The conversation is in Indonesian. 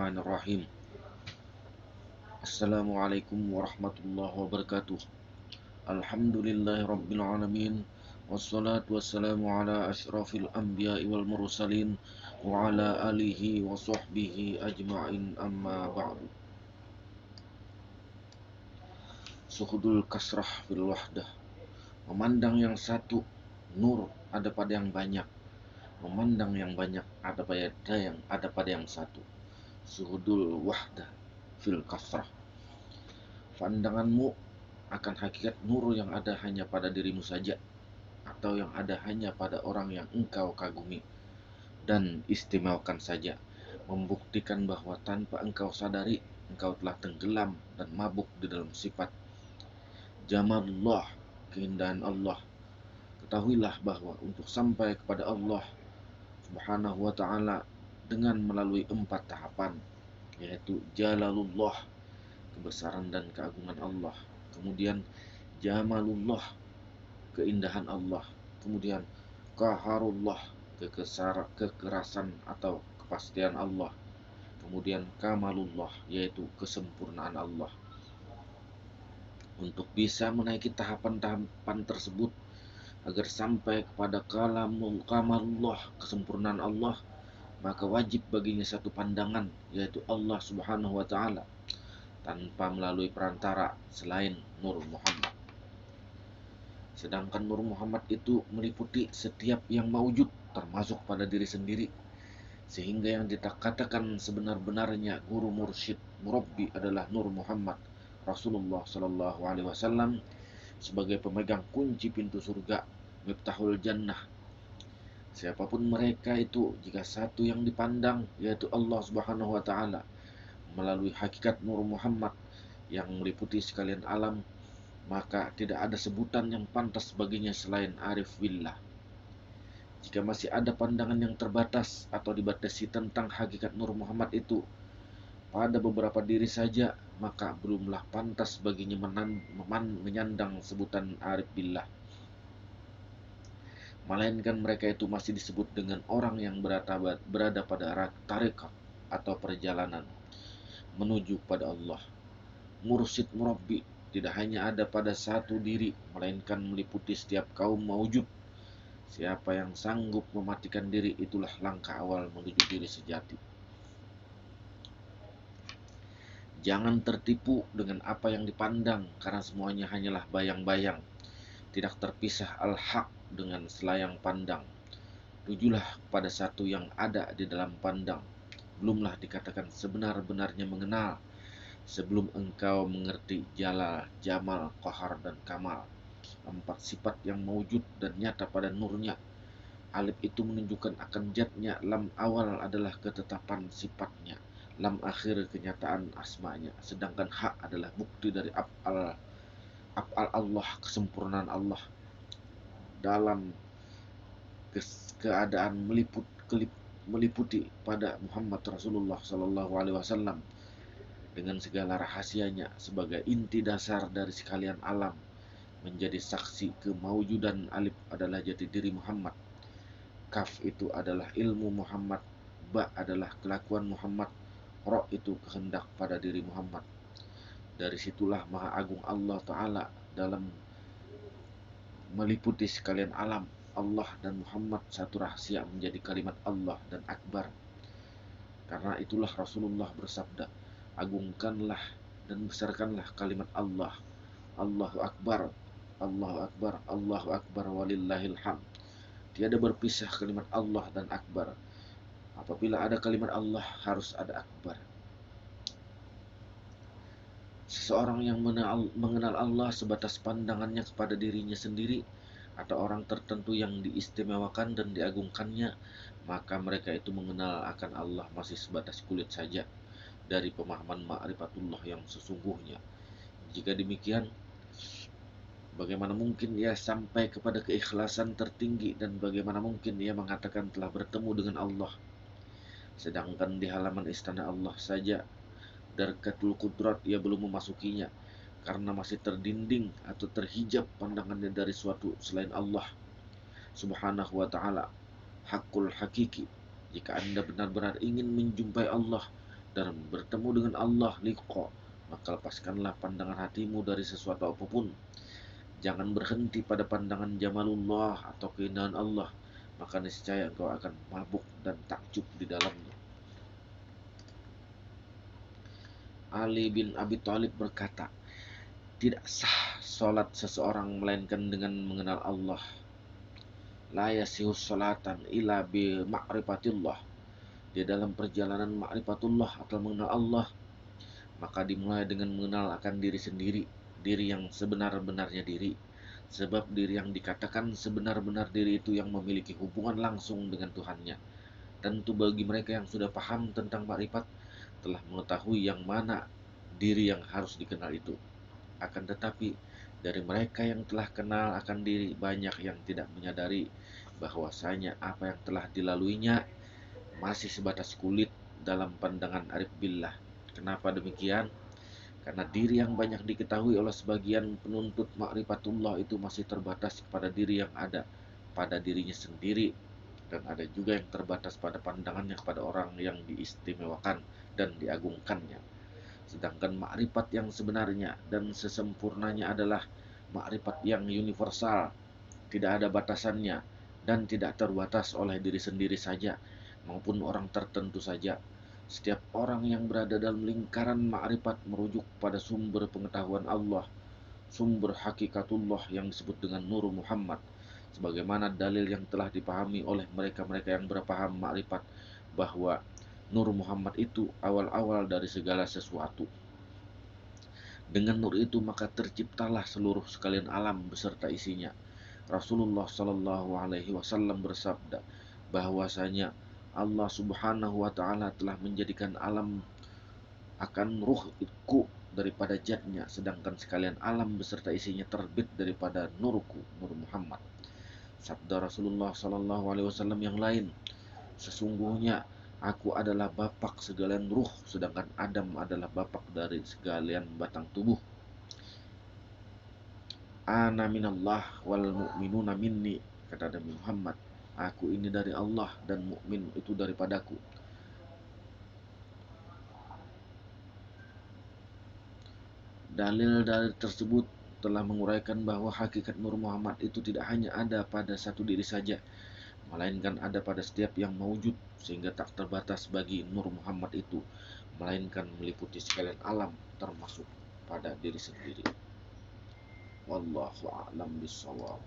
Bismillahirrahmanirrahim. Assalamualaikum warahmatullahi wabarakatuh. Alhamdulillahirabbil alamin. Wassalatu wassalamu ala asyrafil anbiya'i wal mursalin wa ala alihi wa sahbihi ajma'in, amma ba'du. Suhudul kasrah fil wahdah. Memandang yang satu, nur ada pada yang banyak. Memandang yang banyak ada pada yang satu. Suhudul wahdah fil kasrah. Pandanganmu akan hakikat nur yang ada hanya pada dirimu saja, atau yang ada hanya pada orang yang engkau kagumi dan istimewakan saja, membuktikan bahwa tanpa engkau sadari, engkau telah tenggelam dan mabuk di dalam sifat jamalullah, keindahan Allah. Ketahuilah bahwa untuk sampai kepada Allah Subhanahu wa ta'ala dengan melalui 4 tahapan, yaitu jalalullah, kebesaran dan keagungan Allah, kemudian jamalullah, keindahan Allah, kemudian qaharullah, kekerasan atau kepastian Allah, kemudian kamalullah, yaitu kesempurnaan Allah. Untuk bisa menaiki tahapan-tahapan tersebut agar sampai kepada kamalullah, kesempurnaan Allah, maka wajib baginya satu pandangan, yaitu Allah Subhanahu wa ta'ala, tanpa melalui perantara selain Nur Muhammad. Sedangkan Nur Muhammad itu meliputi setiap yang maujud, termasuk pada diri sendiri, sehingga yang dikatakan sebenar-benarnya guru mursyid murabbi adalah Nur Muhammad Rasulullah Sallallahu Alaihi Wasallam sebagai pemegang kunci pintu surga, miftahul jannah. Siapapun mereka itu, jika satu yang dipandang yaitu Allah Subhanahu wa ta'ala melalui hakikat Nur Muhammad yang meliputi sekalian alam, maka tidak ada sebutan yang pantas baginya selain arif billah. Jika masih ada pandangan yang terbatas atau dibatasi tentang hakikat Nur Muhammad itu pada beberapa diri saja, maka belumlah pantas baginya menyandang sebutan arif billah. Melainkan mereka itu masih disebut dengan orang yang berada pada tariqah atau perjalanan menuju pada Allah. Mursyid murabbi tidak hanya ada pada satu diri, melainkan meliputi setiap kaum maujud. Siapa yang sanggup mematikan diri, itulah langkah awal menuju diri sejati. Jangan tertipu dengan apa yang dipandang, karena semuanya hanyalah bayang-bayang. Tidak terpisah al-haq dengan selayang pandang. Tujulah pada satu yang ada di dalam pandang. Belumlah dikatakan sebenar-benarnya mengenal, sebelum engkau mengerti jalal, jamal, qahar, dan kamal, 4 sifat yang mewujud dan nyata pada nurnya. Alif itu menunjukkan akan zatnya, lam awal adalah ketetapan sifatnya, lam akhir kenyataan asmanya, sedangkan hak adalah bukti dari af'al Allah, kesempurnaan Allah dalam keadaan meliputi pada Muhammad Rasulullah Sallallahu Alaihi Wasallam dengan segala rahasianya sebagai inti dasar dari sekalian alam, menjadi saksi kemaujudan. Alif adalah jati diri Muhammad, kaf itu adalah ilmu Muhammad, ba adalah kelakuan Muhammad, ro itu kehendak pada diri Muhammad. Dari situlah Maha Agung Allah Ta'ala dalam meliputi sekalian alam. Allah dan Muhammad satu rahasia menjadi kalimat Allah dan akbar. Karena itulah Rasulullah bersabda, agungkanlah dan besarkanlah kalimat Allah. Allahu Akbar, Allahu Akbar, Allahu Akbar, walillahil hamd. Tiada berpisah kalimat Allah dan akbar. Apabila ada kalimat Allah, harus ada akbar. Seseorang yang mengenal Allah sebatas pandangannya kepada dirinya sendiri atau orang tertentu yang diistimewakan dan diagungkannya, maka mereka itu mengenal akan Allah masih sebatas kulit saja dari pemahaman ma'rifatullah yang sesungguhnya. Jika demikian, bagaimana mungkin ia sampai kepada keikhlasan tertinggi, dan bagaimana mungkin ia mengatakan telah bertemu dengan Allah, sedangkan di halaman istana Allah saja, Darkatul Qudrat, ia belum memasukinya karena masih terdinding atau terhijab pandangannya dari suatu selain Allah Subhanahu wa ta'ala. Hakul hakiki, jika Anda benar-benar ingin menjumpai Allah, dan bertemu dengan Allah liqa, maka lepaskanlah pandangan hatimu dari sesuatu apapun. Jangan berhenti pada pandangan jamalullah atau keindahan Allah, maka niscaya engkau akan mabuk dan takjub di dalamnya. Ali bin Abi Thalib berkata, tidak sah solat seseorang melainkan dengan mengenal Allah. La yasihus solatan illa bi ma'rifatillah. Di dalam perjalanan ma'rifatullah atau mengenal Allah, maka dimulai dengan mengenal akan diri sendiri, diri yang sebenar-benarnya diri. Sebab diri yang dikatakan sebenar-benar diri itu yang memiliki hubungan langsung dengan Tuhannya. Tentu bagi mereka yang sudah paham tentang makrifat, telah mengetahui yang mana diri yang harus dikenal itu. Akan tetapi, dari mereka yang telah kenal akan diri, banyak yang tidak menyadari bahwasanya apa yang telah dilaluinya masih sebatas kulit dalam pandangan arif billah. Kenapa demikian? Karena diri yang banyak diketahui oleh sebagian penuntut makrifatullah itu masih terbatas pada diri yang ada pada dirinya sendiri, dan ada juga yang terbatas pada pandangannya kepada orang yang diistimewakan dan diagungkannya. Sedangkan makrifat yang sebenarnya dan sesempurnanya adalah makrifat yang universal, tidak ada batasannya dan tidak terbatas oleh diri sendiri saja maupun orang tertentu saja. Setiap orang yang berada dalam lingkaran makrifat merujuk pada sumber pengetahuan Allah, sumber hakikatullah yang disebut dengan Nur Muhammad, sebagaimana dalil yang telah dipahami oleh mereka-mereka yang berpaham makrifat bahwa Nur Muhammad itu awal-awal dari segala sesuatu. Dengan nur itu maka terciptalah seluruh sekalian alam beserta isinya. Rasulullah Shallallahu Alaihi Wasallam bersabda bahwasanya Allah Subhanahu Wa Taala telah menjadikan alam akan ruhku daripada jatnya, sedangkan sekalian alam beserta isinya terbit daripada nurku, Nur Muhammad. Sabda Rasulullah Shallallahu Alaihi Wasallam yang lain, sesungguhnya aku adalah bapak segalian ruh, sedangkan Adam adalah bapak dari segalian batang tubuh. Ana minallah wal mu'minuna minni, kata Nabi Muhammad, aku ini dari Allah dan mukmin itu daripadaku. Dalil-dalil tersebut telah menguraikan bahwa hakikat Nur Muhammad itu tidak hanya ada pada satu diri saja, melainkan ada pada setiap yang mewujud, sehingga tak terbatas bagi Nur Muhammad itu, melainkan meliputi sekalian alam termasuk pada diri sendiri. Wallahu a'lam bishawab.